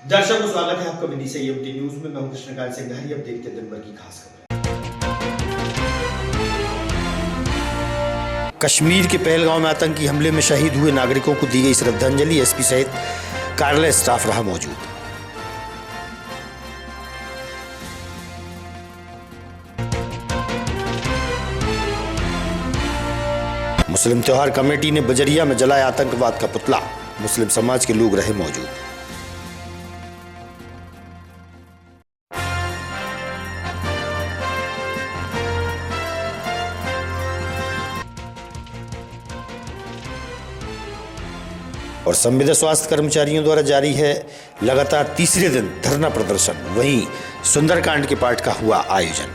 दर्शकों स्वागत है आपका विधि से यूटी न्यूज में। मैं हूं कृष्णकांत सिंह। अब देखते हैं दिन भर की खास खबरें। कश्मीर के पहलगांव में आतंकी हमले में शहीद हुए नागरिकों को दी गई श्रद्धांजलि। एसपी सहित कार्यालय स्टाफ रहा मौजूद। मुस्लिम त्योहार कमेटी ने बजरिया में जलाया आतंकवाद का पुतला। मुस्लिम समाज के लोग रहे मौजूद। और संविदा स्वास्थ्य कर्मचारियों द्वारा जारी है लगातार तीसरे दिन धरना प्रदर्शन। वहीं सुंदरकांड के पाठ का हुआ आयोजन।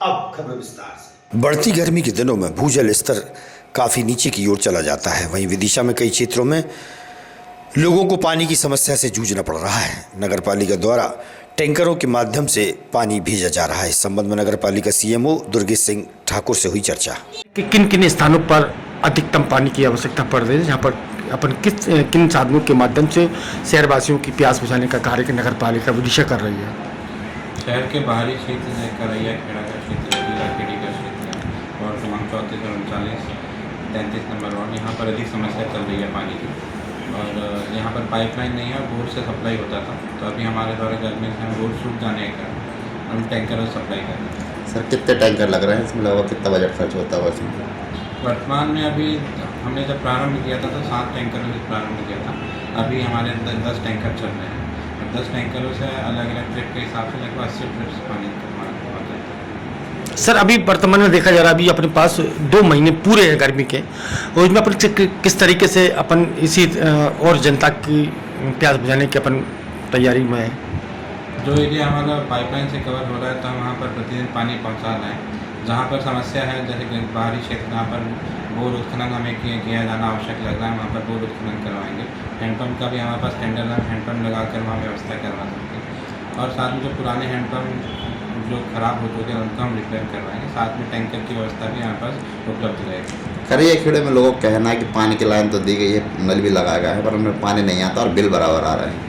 अब खबर विस्तार से। बढ़ती गर्मी के दिनों में भूजल स्तर काफी नीचे की ओर चला जाता है। वहीं विदिशा में कई क्षेत्रों में लोगों को पानी की समस्या से जूझना पड़ रहा है। नगर पालिका द्वारा टैंकरों के माध्यम से पानी भेजा जा रहा है। इस संबंध में नगर पालिका सीएमओ दुर्गेश सिंह ठाकुर से हुई चर्चा। कि किन किन स्थानों पर अधिकतम पानी की आवश्यकता पड़ रही है, जहाँ पर अपन किन साधनों के माध्यम से शहरवासियों की प्यास बुझाने का कार्य नगर पालिका विदिशा कर रही है। शहर के बाहरी क्षेत्र से कर रही है, खेड़ा का क्षेत्र, लाखेड़ी का क्षेत्र और क्रमांक 34 और 39 33 नंबर वार्ड, यहाँ पर अधिक समस्या चल रही है पानी की। और यहाँ पर पाइपलाइन नहीं है, बोर से सप्लाई होता था। तो अभी हमारे द्वारा गर्मी से हम बोर सूख जाने के कारण हम टैंकर सप्लाई कर रहे हैं। सर कितने टैंकर लग रहे हैं इसमें, लगभग कितना बजट खर्च होता है वैसे? वर्तमान में अभी हमने जब प्रारंभ किया था तो 7 टैंकरों से प्रारंभ किया था। अभी हमारे 10 टैंकर चल रहे हैं। 10 टैंकरों से अलग अलग ट्रिप के हिसाब से लगभग 80 ट्रिप्स पानी हमारा होता है। सर अभी वर्तमान में देखा जा रहा है, अभी अपने पास 2 महीने पूरे हैं गर्मी के, और इसमें अपन किस तरीके से अपन इसी और जनता की प्यास बुझाने की अपन तैयारी में है। जो एरिया हमारा पाइपलाइन से कवर हो रहा है तो हम वहाँ पर प्रतिदिन पानी पहुँचा रहे हैं। जहाँ पर समस्या है, जैसे बाहरी क्षेत्र जहाँ पर बोर उत्खनन हमें किया जाना आवश्यक लग रहा है, वहाँ पर बोर उत्खनन करवाएंगे। हैंडपम्प का भी हमारे पास टेंडर है, हैंडपम्प लगा कर वहाँ व्यवस्था करवा सकते हैं। और साथ में जो पुराने हैंडपम्प जो ख़राब हो चुके हैं उनको हम रिपेयर करवाएंगे। साथ में टैंकर की व्यवस्था भी हमारे पास उपलब्ध रहेगी। खरीय खेड़े में लोगों का कहना है कि पानी की लाइन तो दी गई है, नल भी लगाया गया है, पर उनमें पानी नहीं आता और बिल बराबर आ रहे हैं।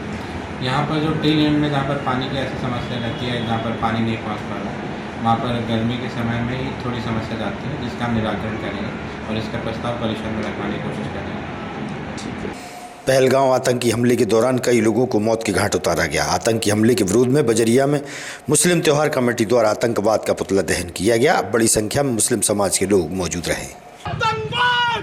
यहाँ पर जो टेल एंड में जहाँ पर पानी की ऐसी समस्या रहती है, जहाँ पर पानी नहीं पहुँच पा रहा है, वहाँ पर गर्मी के समय में ही थोड़ी समस्या जाती है, जिसका हम निराकरण करेंगे और इसका प्रस्ताव परिषद में रखवाने की कोशिश करेंगे। पहलगांव आतंकी हमले के दौरान कई लोगों को मौत के घाट उतारा गया। आतंकी हमले के विरोध में बजरिया में मुस्लिम त्योहार कमेटी द्वारा आतंकवाद का पुतला दहन किया गया। बड़ी संख्या में मुस्लिम समाज के लोग मौजूद रहे। आतंकवाद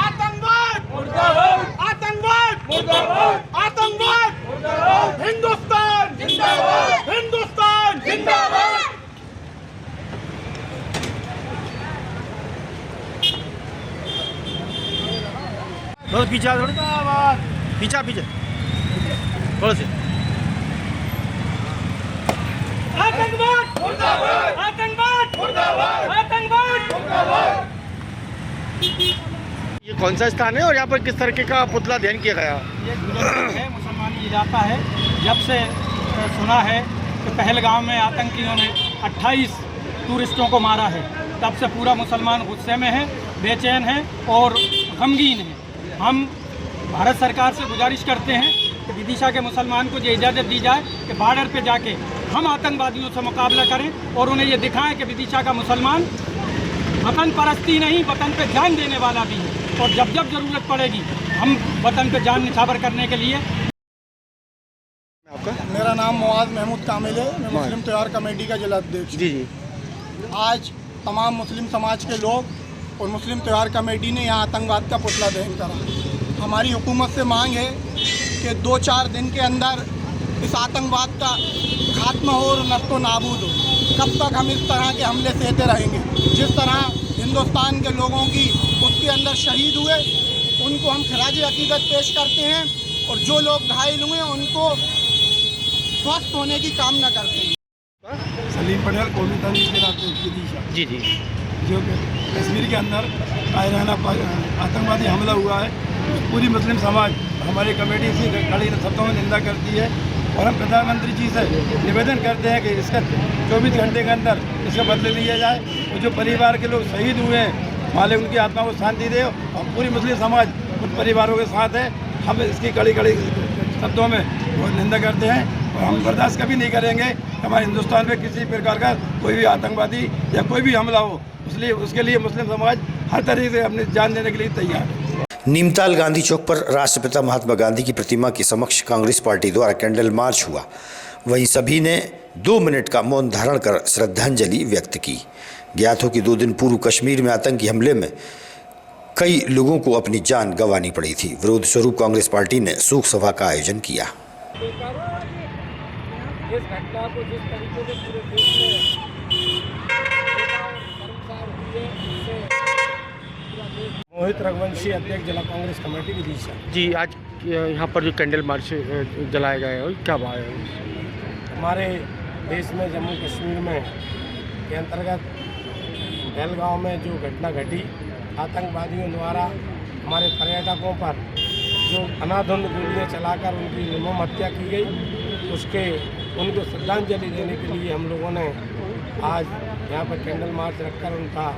आतंकवाद मुर्दाबाद, आतंकवाद मुर्दाबाद, आतंकवाद मुर्दाबाद, हिंदुस्तान जिंदाबाद, हिंदुस्तान जिंदाबाद। थोड़ा पीछे पीछा पीछे थोड़ा से। आतंकवाद मुर्दाबाद, आतंकवाद मुर्दाबाद, आतंकवाद मुर्दाबाद। ये कौन सा स्थान है और यहाँ पर किस तरीके का पुतला दहन किया गया? ये है मुसलमानी इलाका है। जब से सुना है कि पहलगाम में आतंकियों ने 28 टूरिस्टों को मारा है, तब से पूरा मुसलमान गुस्से में है, बेचैन है और गमगीन है। हम भारत सरकार से गुजारिश करते हैं कि विदिशा के मुसलमान को ये इजाज़त दी जाए कि बॉर्डर पे जाके हम आतंकवादियों से मुकाबला करें और उन्हें ये दिखाएं कि विदिशा का मुसलमान वतन परस्ती नहीं, वतन पे जान देने वाला भी है। और जब जब ज़रूरत पड़ेगी हम वतन पे जान निछावर करने के लिए। मेरा नाम मुआज़ महमूद कामिल है। मैं मुस्लिम त्योहार कमेटी का जिला अध्यक्ष। जी। आज तमाम मुस्लिम समाज के लोग और मुस्लिम त्योहार कमेटी ने यहाँ आतंकवाद का पुतला दहन करा। हमारी हुकूमत से मांग है कि 2-4 दिन के अंदर इस आतंकवाद का खात्मा हो और नस्तो नाबूद हो। कब तक हम इस तरह के हमले सहते रहेंगे? जिस तरह हिंदुस्तान के लोगों की उसके अंदर शहीद हुए, उनको हम खराज अकीदत पेश करते हैं और जो लोग घायल हुए उनको स्वस्थ होने की कामना करते हैं। सलीम पटेल कौमी तारीख के नाते विदिशा जी जी जो कश्मीर के अंदर कायराना आतंकवादी हमला हुआ है, पूरी मुस्लिम समाज हमारी कमेटी इसकी कड़ी शब्दों में निंदा करती है और हम प्रधानमंत्री जी से निवेदन करते हैं कि इसका 24 घंटे के अंदर इसका बदले लिया जाए और जो परिवार के लोग शहीद हुए हैं मालिक उनकी आत्मा को शांति दे और पूरी मुस्लिम समाज उन परिवारों के साथ है। हम इसकी कड़ी शब्दों में बहुत निंदा करते हैं और हम बर्दाश्त कभी नहीं करेंगे कि हमारे हिंदुस्तान में किसी प्रकार का कोई भी आतंकवादी या कोई भी हमला हो। इसलिए उसके लिए मुस्लिम समाज हर तरीके से अपनी जान देने के लिए तैयार है। नीमताल गांधी चौक पर राष्ट्रपिता महात्मा गांधी की प्रतिमा के समक्ष कांग्रेस पार्टी द्वारा कैंडल मार्च हुआ। वहीं सभी ने 2 मिनट का मौन धारण कर श्रद्धांजलि व्यक्त की। ज्ञात हो कि 2 दिन पूर्व कश्मीर में आतंकी हमले में कई लोगों को अपनी जान गंवानी पड़ी थी। विरोध स्वरूप कांग्रेस पार्टी ने शोक सभा का आयोजन किया। इस घटना को जिस तरीके से पूरे देश में मोहित रघुवंशी, अध्यक्ष जिला कांग्रेस कमेटी विदिशा। जी, आज यहाँ पर जो कैंडल मार्च जलाया गया है क्या बात है? हमारे देश में जम्मू कश्मीर में के अंतर्गत पहलगांव में जो घटना घटी, आतंकवादियों द्वारा हमारे पर्यटकों पर जो अनाधुंध गोलियाँ चलाकर उनकी निर्मम हत्या की गई, उनको श्रद्धांजलि देने के लिए हम लोगों ने आज यहाँ पर कैंडल मार्च रखकर उनका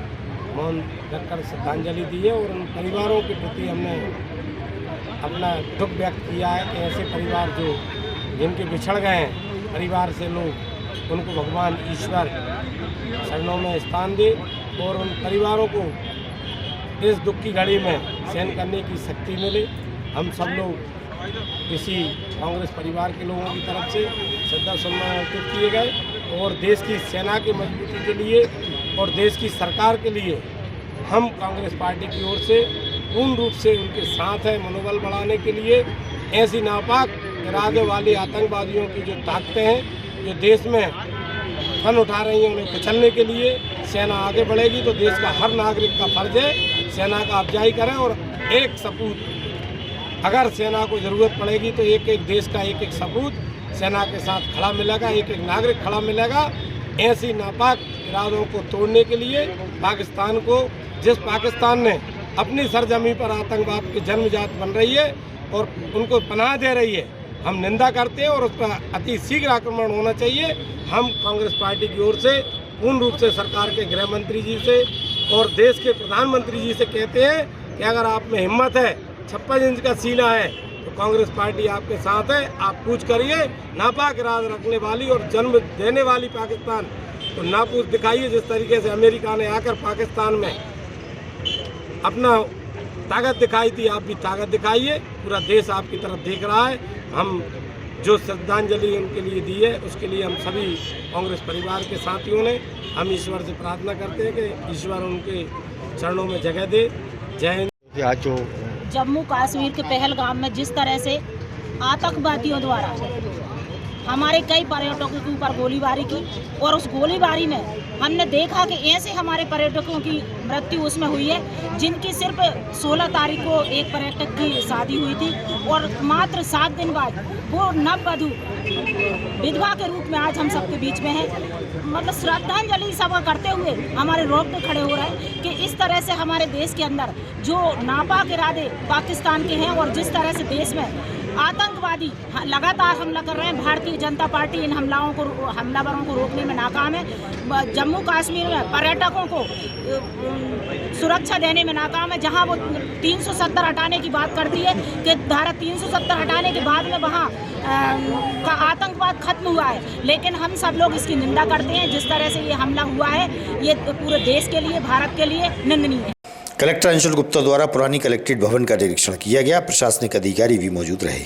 मौन रखकर श्रद्धांजलि दी है और उन परिवारों के प्रति हमने अपना दुख व्यक्त किया है कि ऐसे परिवार जो जिनके बिछड़ गए हैं परिवार से लोग, उनको भगवान ईश्वर शरणों में स्थान दे और उन परिवारों को इस दुख की घड़ी में सहन करने की शक्ति मिले। हम सब लोग इसी कांग्रेस परिवार के लोगों की तरफ से श्रद्धा सम्मान अर्पित किए गए और देश की सेना की मजबूती के लिए और देश की सरकार के लिए हम कांग्रेस पार्टी की ओर से पूर्ण रूप से उनके साथ हैं। मनोबल बढ़ाने के लिए ऐसी नापाक इरादे वाली आतंकवादियों की जो ताकतें हैं जो देश में फन उठा रही हैं, उन्हें कुचलने के लिए सेना आगे बढ़ेगी। तो देश का हर नागरिक का फर्ज है सेना का अफजाई करें और एक सपूत, अगर सेना को ज़रूरत पड़ेगी तो एक एक देश का एक एक सपूत सेना के साथ खड़ा मिलेगा, एक एक नागरिक खड़ा मिलेगा। ऐसी नापाक इरादों को तोड़ने के लिए पाकिस्तान को, जिस पाकिस्तान ने अपनी सरजमी पर आतंकवाद की जन्मजात बन रही है और उनको पनाह दे रही है, हम निंदा करते हैं और उस पर अति शीघ्र आक्रमण होना चाहिए। हम कांग्रेस पार्टी की ओर से पूर्ण रूप से सरकार के गृह मंत्री जी से और देश के प्रधानमंत्री जी से कहते हैं कि अगर आप में हिम्मत है, 56 इंच का सीना है, तो कांग्रेस पार्टी आपके साथ है। आप पूछ करिए नापाक इरादा रखने वाली और जन्म देने वाली पाकिस्तान तो नापूछ दिखाइए। जिस तरीके से अमेरिका ने आकर पाकिस्तान में अपना ताकत दिखाई थी, आप भी ताकत दिखाइए। पूरा देश आपकी तरफ देख रहा है। हम जो श्रद्धांजलि उनके लिए दी है उसके लिए हम सभी कांग्रेस परिवार के साथियों ने हम ईश्वर से प्रार्थना करते हैं कि ईश्वर उनके चरणों में जगह दे। जय हिंद। आज जो जम्मू कश्मीर के पहलगाम में जिस तरह से आतंकवादियों द्वारा हमारे कई पर्यटकों के ऊपर गोलीबारी की और उस गोलीबारी में हमने देखा कि ऐसे हमारे पर्यटकों की मृत्यु उसमें हुई है जिनकी सिर्फ 16 तारीख को एक पर्यटक की शादी हुई थी और मात्र 7 दिन बाद वो नववधु विधवा के रूप में आज हम सबके बीच में है। मतलब श्रद्धांजलि सभा करते हुए हमारे रोंगटे खड़े हो रहे हैं कि इस तरह से हमारे देश के अंदर जो नापाक इरादे पाकिस्तान के हैं और जिस तरह से देश में आतंकवादी लगातार हमला कर रहे हैं, भारतीय जनता पार्टी इन हमलावरों को रोकने में नाकाम है। जम्मू कश्मीर में पर्यटकों को सुरक्षा देने में नाकाम है। जहां वो 370 हटाने की बात करती है कि धारा 370 हटाने के बाद में वहां का आतंकवाद खत्म हुआ है, लेकिन हम सब लोग इसकी निंदा करते हैं। जिस तरह से ये हमला हुआ है ये पूरे देश के लिए, भारत के लिए निंदनीय है। कलेक्टर अंशुल गुप्ता द्वारा पुरानी कलेक्ट्रेट भवन का निरीक्षण किया गया। प्रशासनिक अधिकारी भी मौजूद रहे।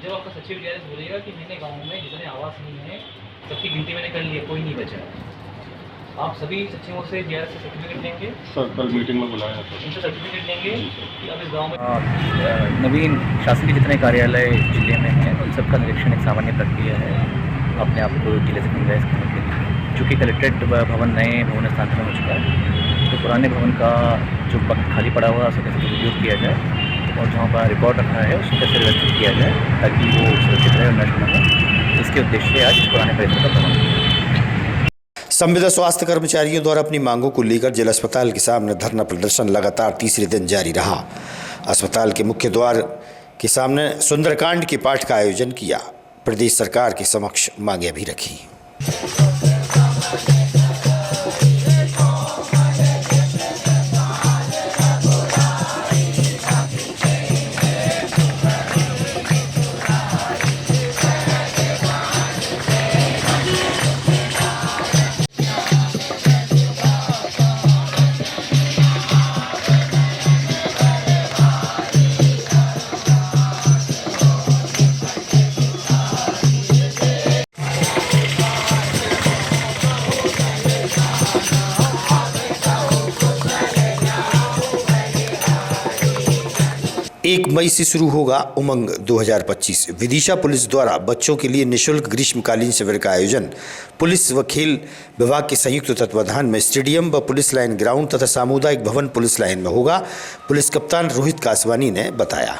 जब आपका सचिव गैरेज बोलेगा कि मैंने गांव में जितने आवास नहीं है सबकी गिनती मैंने कर ली है, कोई नहीं बचा। आप सभी सचिवों से जीआरएस से सर्टिफिकेट लेंगे, सर कल मीटिंग में बुलाया था, उनसे सर्टिफिकेट लेंगे कि अब इस गांव में नवीन शासन के जितने कार्यालय जिले में हैं उन सबका निरीक्षण एक सामान्य प्रक्रिया है अपने आप को जिले से गुंजाइश करने के लिए। चूँकि कलेक्ट्रेट भवन नए भवन स्थानांतरण हो चुका है तो पुराने भवन का जो वक्त खाली पड़ा हुआ है उसको कैसे उपयोग किया जाए और जहाँ पर रिकॉर्ड रखा है उसको कैसे व्यवस्थित किया जाए ताकि वो सुरक्षित रहे और नष्ट न हो, इसके उद्देश्य से आज इस पुराने परिसर का भ्रमण किया। संविदा स्वास्थ्य कर्मचारियों द्वारा अपनी मांगों को लेकर जिला अस्पताल के सामने धरना प्रदर्शन लगातार तीसरे दिन जारी रहा। अस्पताल के मुख्य द्वार के सामने सुंदरकांड के पाठ का आयोजन किया। प्रदेश सरकार के समक्ष मांगे भी रखी। एक मई से शुरू होगा उमंग 2025। विदिशा पुलिस द्वारा बच्चों के लिए निःशुल्क ग्रीष्मकालीन शिविर का आयोजन पुलिस व खेल विभाग के संयुक्त तत्वाधान में स्टेडियम व पुलिस लाइन ग्राउंड तथा सामुदायिक भवन पुलिस लाइन में होगा। पुलिस कप्तान रोहित कासवानी ने बताया।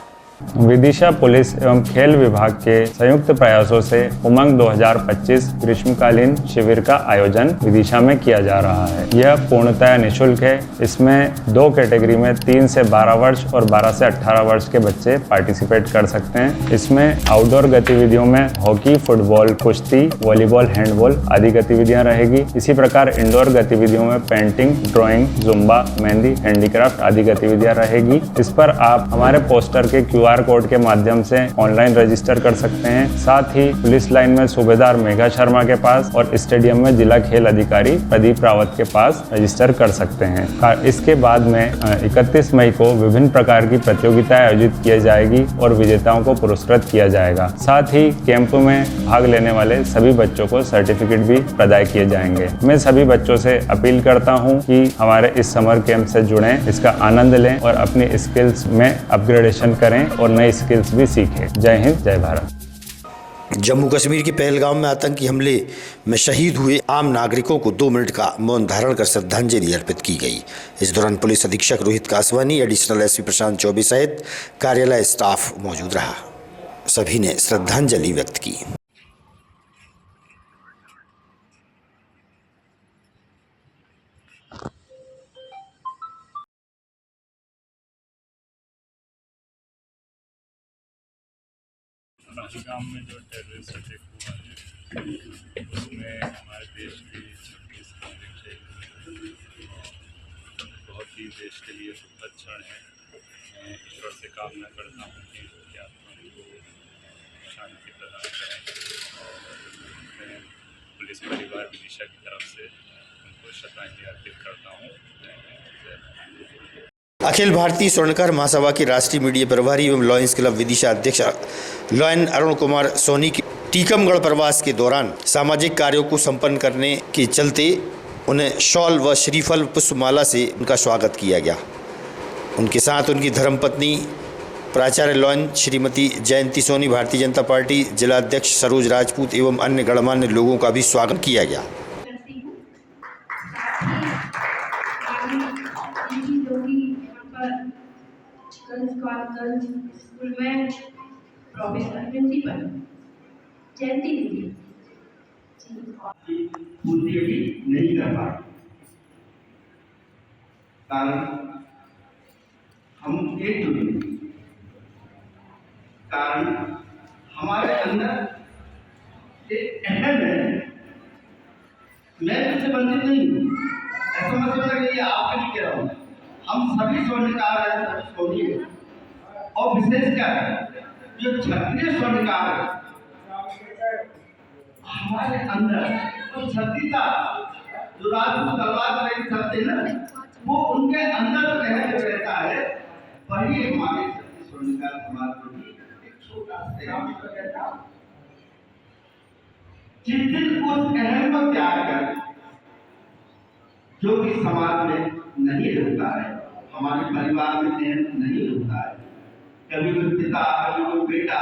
विदिशा पुलिस एवं खेल विभाग के संयुक्त प्रयासों से उमंग 2025 ग्रीष्मकालीन शिविर का आयोजन विदिशा में किया जा रहा है। यह पूर्णतः निःशुल्क है। इसमें 2 कैटेगरी में 3 से 12 वर्ष और 12 से 18 वर्ष के बच्चे पार्टिसिपेट कर सकते हैं। इसमें आउटडोर गतिविधियों में हॉकी, फुटबॉल, कुश्ती, वॉलीबॉल, हैंडबॉल आदि गतिविधियां रहेगी। इसी प्रकार इंडोर गतिविधियों में painting, drawing, Zumba, mehndi, handicraft आदि गतिविधियां रहेगी। इस पर आप हमारे पोस्टर के QR कोड के माध्यम से ऑनलाइन रजिस्टर कर सकते हैं। साथ ही पुलिस लाइन में सूबेदार मेघा शर्मा के पास और स्टेडियम में जिला खेल अधिकारी प्रदीप रावत के पास रजिस्टर कर सकते हैं। इसके बाद में 31 मई को विभिन्न प्रकार की प्रतियोगिताएं आयोजित की जाएगी और विजेताओं को पुरस्कृत किया जाएगा। साथ ही कैंप में भाग लेने वाले सभी बच्चों को सर्टिफिकेट भी प्रदान किए जाएंगे। मैं सभी बच्चों से अपील करता हूं कि हमारे इस समर कैंप से जुड़ें, इसका आनंद लें और अपनी स्किल्स में अपग्रेडेशन करें और नई स्किल्स भी सीखें। जय हिंद, जय भारत। जम्मू कश्मीर के पहलगाम में आतंकी हमले में शहीद हुए आम नागरिकों को 2 मिनट का मौन धारण कर श्रद्धांजलि अर्पित की गई। इस दौरान पुलिस अधीक्षक रोहित कासवानी, एडिशनल एसपी प्रशांत चौबे सहित कार्यालय स्टाफ मौजूद रहा। सभी ने श्रद्धांजलि व्यक्त की। पहलगाम में जो टेररिस्ट अटैक हुआ है उसमें हमारे देश के 26 नागरिक शहीद हुए। बहुत ही देश के लिए सुखद क्षण है। मैं ईश्वर से कामना करता हूँ कि उनकी आत्मा को शांति प्रदान करें। मैं पुलिस परिवार विदिशा की तरफ से उनको श्रद्धांजलि अर्पित करता हूँ। अखिल भारतीय स्वर्णकार महासभा के राष्ट्रीय मीडिया प्रभारी एवं लॉयंस क्लब विदिशा अध्यक्ष लॉयन अरुण कुमार सोनी की टीकमगढ़ प्रवास के दौरान सामाजिक कार्यों को संपन्न करने के चलते उन्हें शॉल व श्रीफल पुष्पमाला से उनका स्वागत किया गया। उनके साथ उनकी धर्मपत्नी प्राचार्य लॉयन श्रीमती जयंती सोनी, भारतीय जनता पार्टी जिला अध्यक्ष सरोज राजपूत एवं अन्य गणमान्य लोगों का भी स्वागत किया गया। स्कूल में प्रोफेसर प्रिंसिपल जयंती दीदी पूर्ति भी नहीं कर पाए, कारण हम एकजुट नहीं, कारण हमारे अंदर एक अहम है। मैं तुझसे वंचित नहीं हूँ, ऐसा मत समझना कि आपके लिए कह रहा हूँ। हम सभी स्वर्णकार हैं, सभी सोनी है, और विशेषकर जो क्षत्रिय स्वर्णकार है हमारे अंदर वो क्षत्रियता जो राजपूत तलवार लेके चलते हैं वो उनके अंदर जो रहता है वही हमारे क्षत्रिय स्वर्णकार समाज को भी एक छोटा सा जिस दिन उस अहम को त्याग कर जो कि समाज में नहीं होता है, हमारे परिवार में अहम नहीं होता है। कभी कोई पिता, कभी कोई बेटा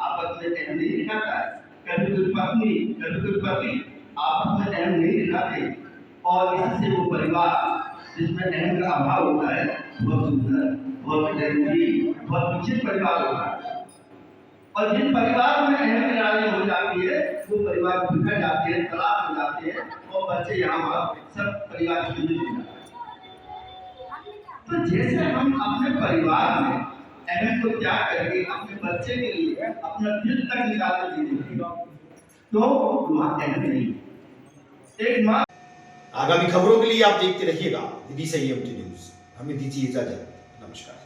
आपस में अहम नहीं दिखाता है, कभी कोई पत्नी, कभी कोई पति आपस में अहम नहीं दिखाते, और इससे वो परिवार जिसमें अहम का अभाव होता है बहुत सुंदर, बहुत गरीबी, बहुत विचित्र परिवार होता है। और जिन परिवार में अहम की लड़ाई हो जाती है वो परिवार बिखर जाते हैं, तलाक हो जाते हैं, और बच्चे यहाँ सब परिवार से जुड़ जाते हैं। तो जैसे हम अपने परिवार में अहम को त्याग करके अपने बच्चे के लिए अपना दिल तक निकाल कर दीजिए तो वहाँ अहम नहीं। एक माँ। आगामी खबरों के लिए आप देखते रहिएगा विदिशा EMT न्यूज। हमें दीजिए इजाजत। नमस्कार।